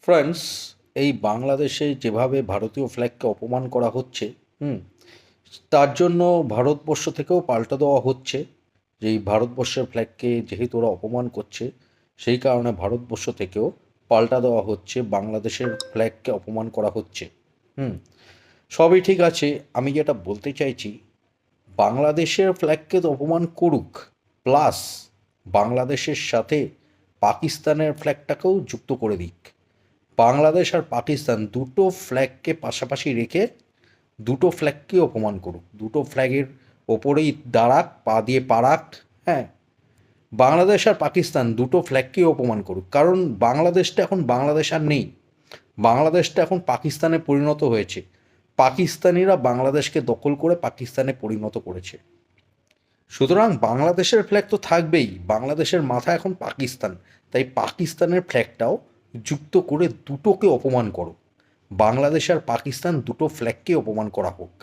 Friends, এই বাংলাদেশে যেভাবে ভারতীয় ফ্ল্যাগকে অপমান করা হচ্ছে, হুম তার জন্য ভারতবর্ষ থেকেও পাল্টা দেওয়া হচ্ছে যে এই ভারতবর্ষের ফ্ল্যাগকে যেহেতু ওরা অপমান করছে, সেই কারণে ভারতবর্ষ থেকেও পাল্টা দেওয়া হচ্ছে, বাংলাদেশের ফ্ল্যাগকে অপমান করা হচ্ছে। হুম সবই ঠিক আছে। আমি যেটা বলতে চাইছি, বাংলাদেশের ফ্ল্যাগকে তো অপমান করুক, প্লাস বাংলাদেশের সাথে পাকিস্তানের ফ্ল্যাগটাকেও যুক্ত করে দিক। বাংলাদেশ আর পাকিস্তান দুটো ফ্ল্যাগকে পাশাপাশি রেখে দুটো ফ্ল্যাগকেই অপমান করুক, দুটো ফ্ল্যাগের ওপরেই দাঁড়াক, পা দিয়ে পারাক। হ্যাঁ, বাংলাদেশ আর পাকিস্তান দুটো ফ্ল্যাগকেই অপমান করুক, কারণ বাংলাদেশটা এখন বাংলাদেশ আর নেই, বাংলাদেশটা এখন পাকিস্তানে পরিণত হয়েছে। পাকিস্তানিরা বাংলাদেশকে দখল করে পাকিস্তানে পরিণত করেছে। সুতরাং বাংলাদেশের ফ্ল্যাগ তো থাকবেই, বাংলাদেশের মাথা এখন পাকিস্তান, তাই পাকিস্তানের ফ্ল্যাগটাও যুক্ত করে দুটোকে অপমান করো। বাংলাদেশ আর পাকিস্তান দুটো ফ্ল্যাগকে অপমান করা হোক।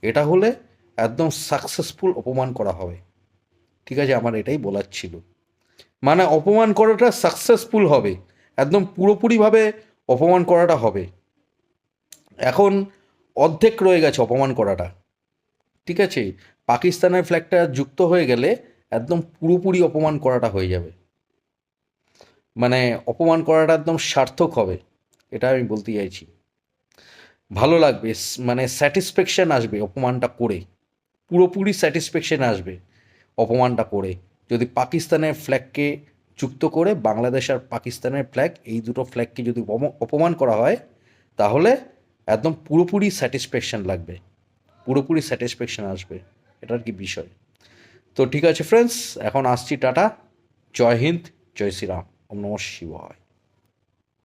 এটা হলে একদম সাকসেসফুল অপমান করা হবে। ঠিক আছে, আমার এটাই বলার ছিল। মানে অপমান করাটা সাকসেসফুল হবে, একদম পুরোপুরিভাবে অপমান করাটা হবে। এখন অর্ধেক রয়ে গেছে অপমান করাটা। ঠিক আছে, পাকিস্তানের ফ্ল্যাগটা যুক্ত হয়ে গেলে একদম পুরোপুরি অপমান করাটা হয়ে যাবে। মানে অপমান করাটা একদম সার্থক হবে, এটা আমি বলতে চাইছি। ভালো লাগবে, মানে স্যাটিসফ্যাকশান আসবে অপমানটা করে, পুরোপুরি স্যাটিসফ্যাকশান আসবে অপমানটা করে। যদি পাকিস্তানের ফ্ল্যাগকে যুক্ত করে বাংলাদেশ আর পাকিস্তানের ফ্ল্যাগ, এই দুটো ফ্ল্যাগকে যদি অপমান করা হয়, তাহলে একদম পুরোপুরি স্যাটিসফ্যাকশান লাগবে, পুরোপুরি স্যাটিসফ্যাকশান আসবে। এটার কি বিষয়। তো ঠিক আছে ফ্রেন্ডস, এখন আসছি, টাটা, জয় হিন্দ, জয় শ্রীরাম, ওম নমঃ শিবায়।